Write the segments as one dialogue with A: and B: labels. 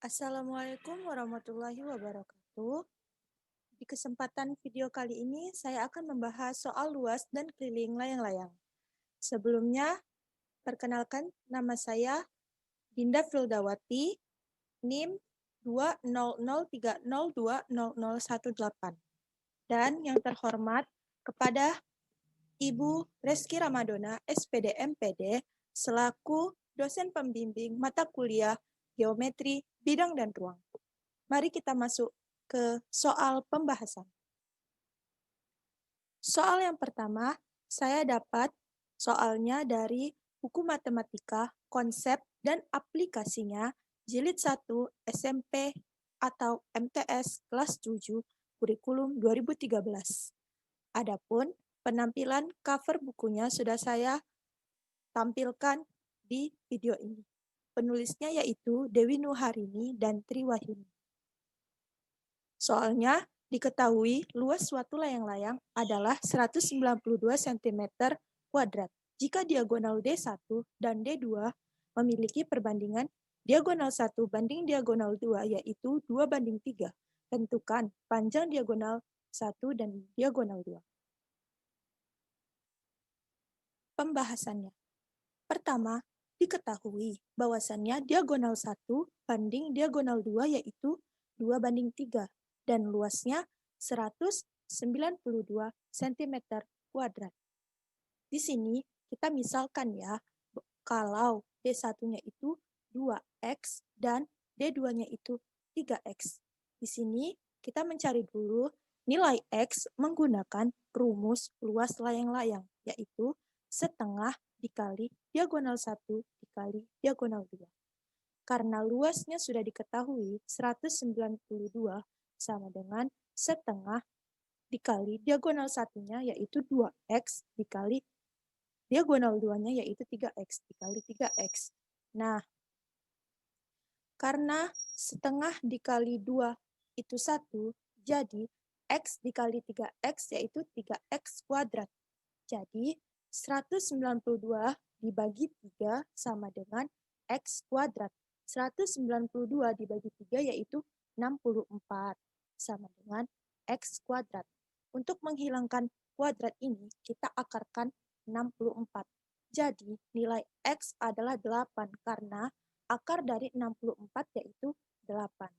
A: Assalamualaikum warahmatullahi wabarakatuh. Di kesempatan video kali ini, saya akan membahas soal luas dan keliling layang-layang. Sebelumnya, perkenalkan nama saya Dinda Fildawati, NIM 200302018. Dan yang terhormat kepada Ibu Reski Ramadona, SPD MPD, selaku dosen pembimbing mata kuliah Geometri, Bidang dan Ruang. Mari kita masuk ke soal pembahasan. Soal yang pertama, saya dapat soalnya dari buku matematika, konsep dan aplikasinya, jilid 1 SMP atau MTS kelas 7, kurikulum 2013. Adapun penampilan cover bukunya sudah saya tampilkan di video ini. Penulisnya yaitu Dewi Nuharini dan Tri Wahyuni. Soalnya diketahui luas suatu layang-layang adalah 192 cm kuadrat. Jika diagonal D1 dan D2 memiliki perbandingan diagonal 1 banding diagonal 2 yaitu 2:3. Tentukan panjang diagonal 1 dan diagonal 2. Pembahasannya. Pertama, diketahui bahwasannya diagonal 1 banding diagonal 2 yaitu 2:3 dan luasnya 192 cm kuadrat. Di sini kita misalkan ya, kalau D1-nya itu 2x dan D2-nya itu 3x. Di sini kita mencari dulu nilai x menggunakan rumus luas layang-layang, yaitu setengah dikali diagonal 1 dikali diagonal 2. Karena luasnya sudah diketahui 192 sama dengan setengah dikali diagonal 1-nya yaitu 2x dikali diagonal 2-nya yaitu 3x dikali 3x. Nah, karena setengah dikali 2 itu 1, jadi x dikali 3x yaitu 3x kuadrat. Jadi 192 dibagi 3 sama dengan x kuadrat. 192 dibagi 3 yaitu 64 sama dengan x kuadrat. Untuk menghilangkan kuadrat ini, kita akarkan 64. Jadi nilai x adalah 8 karena akar dari 64 yaitu 8.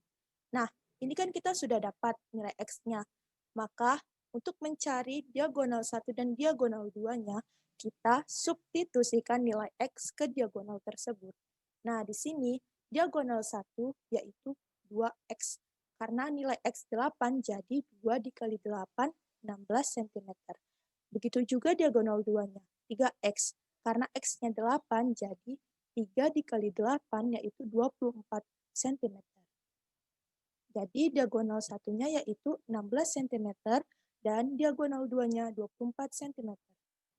A: Nah, ini kan kita sudah dapat nilai x-nya. Maka untuk mencari diagonal 1 dan diagonal 2-nya, kita substitusikan nilai x ke diagonal tersebut. Nah, di sini diagonal 1 yaitu 2x. Karena nilai x 8, jadi 2 dikali 8, 16 cm. Begitu juga diagonal 2-nya, 3x. Karena x-nya 8, jadi 3 dikali 8, yaitu 24 cm. Jadi diagonal 1-nya yaitu 16 cm, dan diagonal 2-nya 24 cm.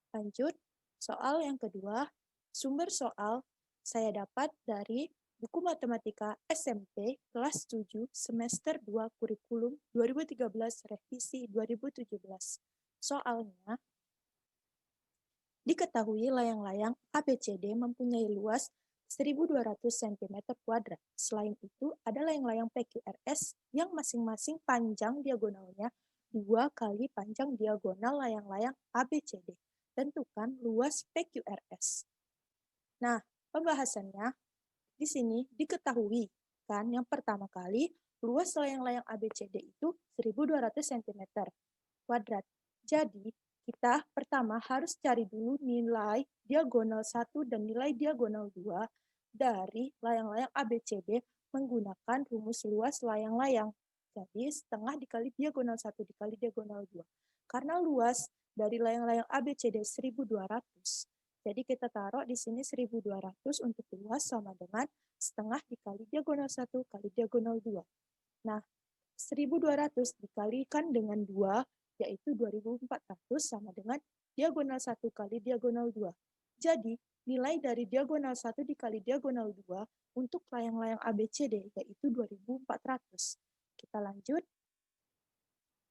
A: Lanjut, soal yang kedua. Sumber soal saya dapat dari buku matematika SMP kelas 7 semester 2 kurikulum 2013 revisi 2017. Soalnya, diketahui layang-layang ABCD mempunyai luas 1.200 cm kuadrat. Selain itu, ada layang-layang PQRS yang masing-masing panjang diagonalnya 2 kali panjang diagonal layang-layang ABCD. Tentukan luas PQRS. Nah, pembahasannya di sini diketahui kan yang pertama kali luas layang-layang ABCD itu 1.200 cm kuadrat. Jadi, kita pertama harus cari dulu nilai diagonal 1 dan nilai diagonal 2 dari layang-layang ABCD menggunakan rumus luas layang-layang. Jadi, setengah dikali diagonal 1 dikali diagonal 2. Karena luas dari layang-layang ABCD 1.200, jadi kita taruh di sini 1.200 untuk luas sama dengan setengah dikali diagonal 1 kali diagonal 2. Nah, 1.200 dikalikan dengan 2, yaitu 2.400 sama dengan diagonal 1 kali diagonal 2. Jadi, nilai dari diagonal 1 dikali diagonal 2 untuk layang-layang ABCD yaitu 2.400. Kita lanjut.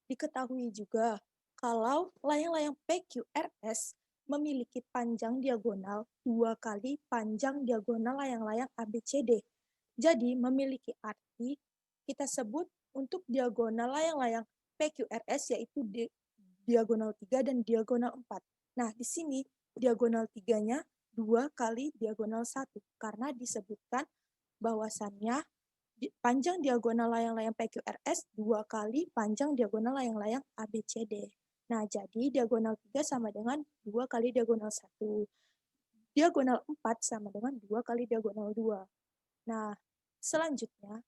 A: Diketahui juga kalau layang-layang PQRS memiliki panjang diagonal 2 kali panjang diagonal layang-layang ABCD. Jadi memiliki berarti kita sebut untuk diagonal layang-layang PQRS yaitu diagonal 3 dan diagonal 4. Nah, di sini diagonal 3-nya 2 kali diagonal 1 karena disebutkan bahwasannya panjang diagonal layang-layang PQRS 2 kali panjang diagonal layang-layang ABCD. Nah, jadi diagonal 3 sama dengan 2 kali diagonal 1. Diagonal 4 sama dengan 2 kali diagonal 2. Nah, selanjutnya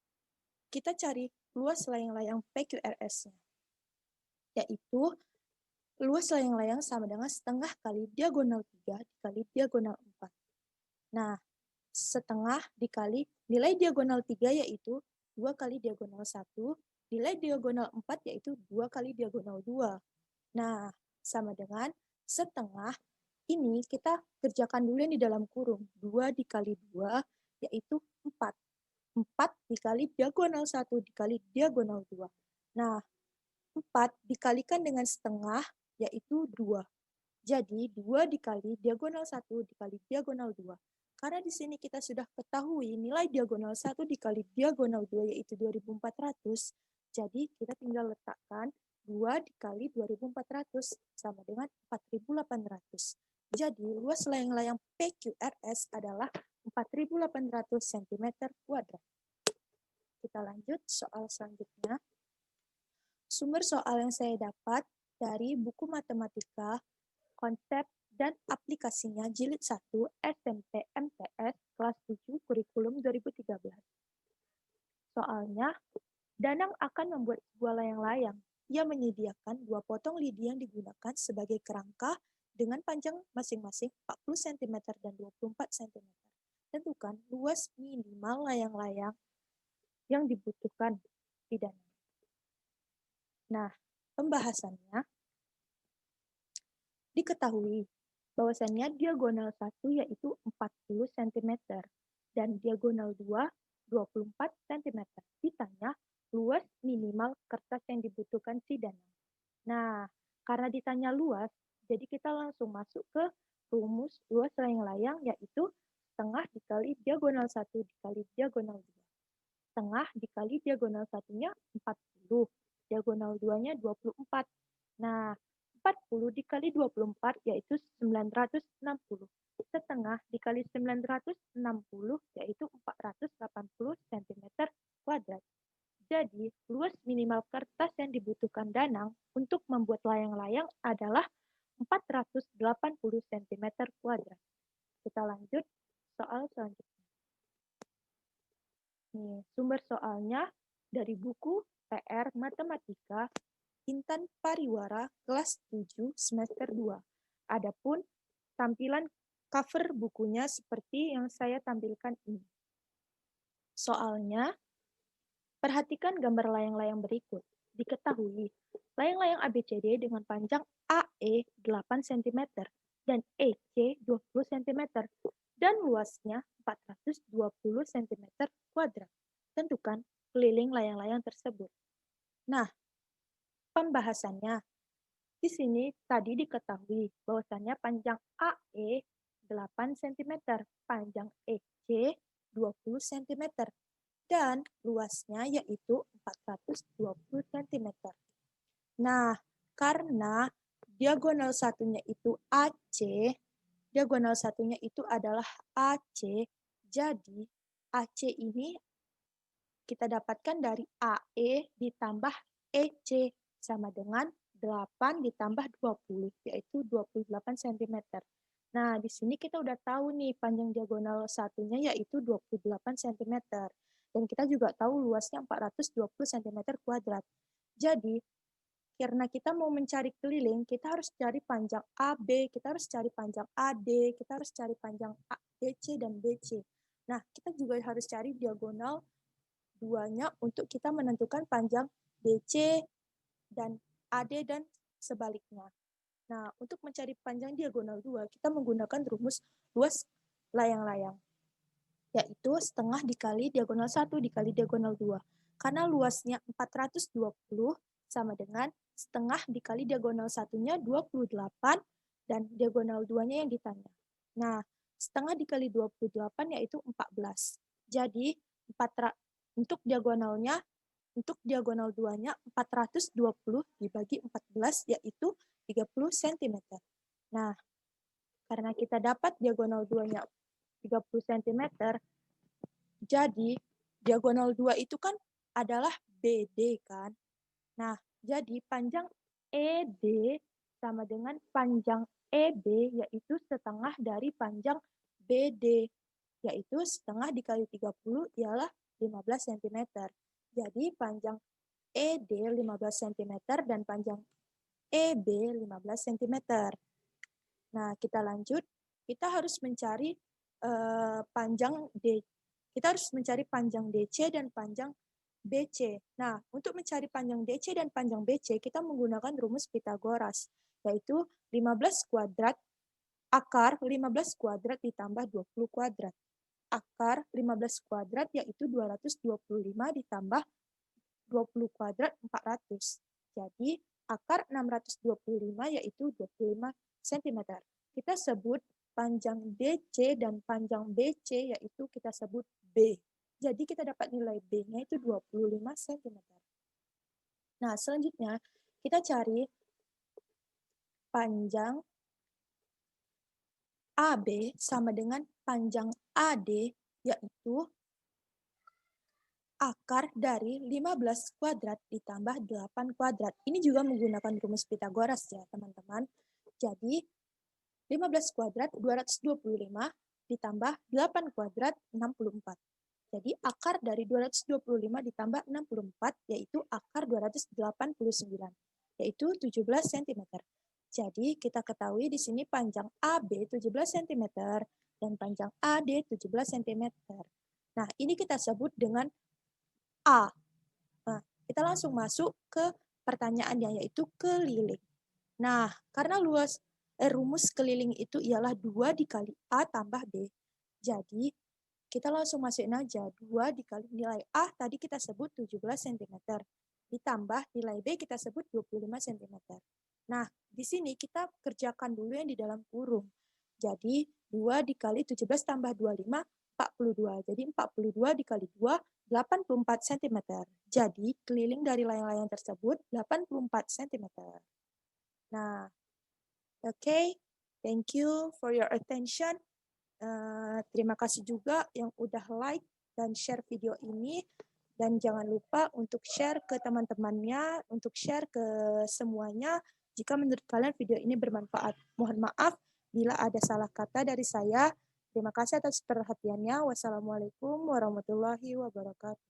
A: kita cari luas layang-layang PQRS-nya, yaitu luas layang-layang sama dengan setengah kali diagonal 3 dikali diagonal 4. Nah, setengah dikali nilai diagonal 3 yaitu 2 kali diagonal 1, nilai diagonal 4 yaitu 2 kali diagonal 2. Nah, sama dengan setengah, ini kita kerjakan dulu yang di dalam kurung. 2 dikali 2 yaitu 4. 4 dikali diagonal 1 dikali diagonal 2. Nah, 4 dikalikan dengan setengah yaitu 2. Jadi 2 dikali diagonal 1 dikali diagonal 2. Karena di sini kita sudah ketahui nilai diagonal 1 dikali diagonal 2 yaitu 2400. Jadi kita tinggal letakkan 2 dikali 2400 sama dengan 4800. Jadi luas layang-layang PQRS adalah 4800 cm². Kita lanjut soal selanjutnya. Sumber soal yang saya dapat dari buku matematika, konsep dan aplikasinya jilid 1 SMP MTS kelas 7 kurikulum 2013. Soalnya, Danang akan membuat sebuah layang-layang. Ia menyediakan 2 potong lidi yang digunakan sebagai kerangka dengan panjang masing-masing 40 cm dan 24 cm. Tentukan luas minimal layang-layang yang dibutuhkan di Danang. Nah, pembahasannya diketahui bahwasannya diagonal 1 yaitu 40 cm dan diagonal 2 24 cm. Ditanya luas minimal kertas yang dibutuhkan si Danang. Nah, karena ditanya luas, jadi kita langsung masuk ke rumus luas layang-layang yaitu setengah dikali diagonal 1 dikali diagonal 2. Setengah dikali diagonal 1-nya 40, diagonal 2-nya 24. Nah, 40 dikali 24 yaitu 960. Setengah dikali 960 yaitu 480 cm². Jadi, luas minimal kertas yang dibutuhkan Danang untuk membuat layang-layang adalah 480 cm². Kita lanjut soal selanjutnya. Nih, sumber soalnya dari buku PR Matematika Intan Pariwara kelas 7 semester 2. Adapun tampilan cover bukunya seperti yang saya tampilkan ini. Soalnya, perhatikan gambar layang-layang berikut. Diketahui, layang-layang ABCD dengan panjang AE 8 cm dan EC 20 cm dan luasnya 420 cm². Tentukan keliling layang-layang tersebut. Nah, pembahasannya di sini tadi diketahui bahwasannya panjang AE 8 cm, panjang EC 20 cm, dan luasnya yaitu 420 cm. Nah, karena diagonal satunya itu AC, diagonal satunya itu adalah AC, jadi AC ini kita dapatkan dari AE ditambah EC sama dengan 8 ditambah 20, yaitu 28 cm. Nah, di sini kita udah tahu nih panjang diagonal satunya yaitu 28 cm. Dan kita juga tahu luasnya 420 cm². Jadi, karena kita mau mencari keliling, kita harus cari panjang AB, kita harus cari panjang AD, kita harus cari panjang DC dan BC. Nah, kita juga harus cari diagonal duanya untuk kita menentukan panjang DC dan AD dan sebaliknya. Nah, untuk mencari panjang diagonal 2, kita menggunakan rumus luas layang-layang, yaitu setengah dikali diagonal 1 dikali diagonal 2. Karena luasnya 420 sama dengan setengah dikali diagonal 1-nya 28 dan diagonal 2-nya yang ditanya. Nah, setengah dikali 28 yaitu 14. Jadi, Untuk diagonalnya, untuk diagonal 2-nya 420 dibagi 14 yaitu 30 cm. Nah, karena kita dapat diagonal 2-nya 30 cm, jadi diagonal 2 itu kan adalah BD kan. Nah, jadi panjang ED sama dengan panjang EB yaitu setengah dari panjang BD, yaitu setengah dikali 30 ialah 15 cm. Jadi panjang ED 15 cm dan panjang EB 15 cm. Nah, kita lanjut. Kita harus mencari panjang D. Kita harus mencari panjang DC dan panjang BC. Nah, untuk mencari panjang DC dan panjang BC, kita menggunakan rumus Pitagoras, yaitu 15 kuadrat akar 15 kuadrat ditambah 20 kuadrat. Akar 15 kuadrat yaitu 225 ditambah 20 kuadrat 400. Jadi, akar 625 yaitu 25 cm. Kita sebut panjang DC dan panjang BC yaitu kita sebut B. Jadi kita dapat nilai B-nya itu 25 cm. Nah, selanjutnya kita cari panjang AB sama dengan panjang AD yaitu akar dari 15 kuadrat ditambah 8 kuadrat. Ini juga menggunakan rumus Pitagoras ya, teman-teman. Jadi, 15 kuadrat 225 ditambah 8 kuadrat 64. Jadi akar dari 225 ditambah 64 yaitu akar 289 yaitu 17 cm. Jadi kita ketahui di sini panjang AB 17 cm dan panjang AD 17 cm. Nah, ini kita sebut dengan A. Nah, kita langsung masuk ke pertanyaannya yaitu keliling. Nah, karena rumus keliling itu ialah 2 dikali A tambah B. Jadi, kita langsung masukin aja. 2 dikali nilai A tadi kita sebut 17 cm. Ditambah nilai B kita sebut 25 cm. Nah, di sini kita kerjakan dulu yang di dalam kurung. Jadi, 2 dikali 17 tambah 25, 42. Jadi, 42 dikali 2, 84 cm. Jadi, keliling dari layang-layang tersebut 84 cm. Nah, okay, thank you for your attention. Terima kasih juga yang udah like dan share video ini. Dan jangan lupa untuk share ke teman-temannya, untuk share ke semuanya jika menurut kalian video ini bermanfaat. Mohon maaf bila ada salah kata dari saya. Terima kasih atas perhatiannya. Wassalamualaikum warahmatullahi wabarakatuh.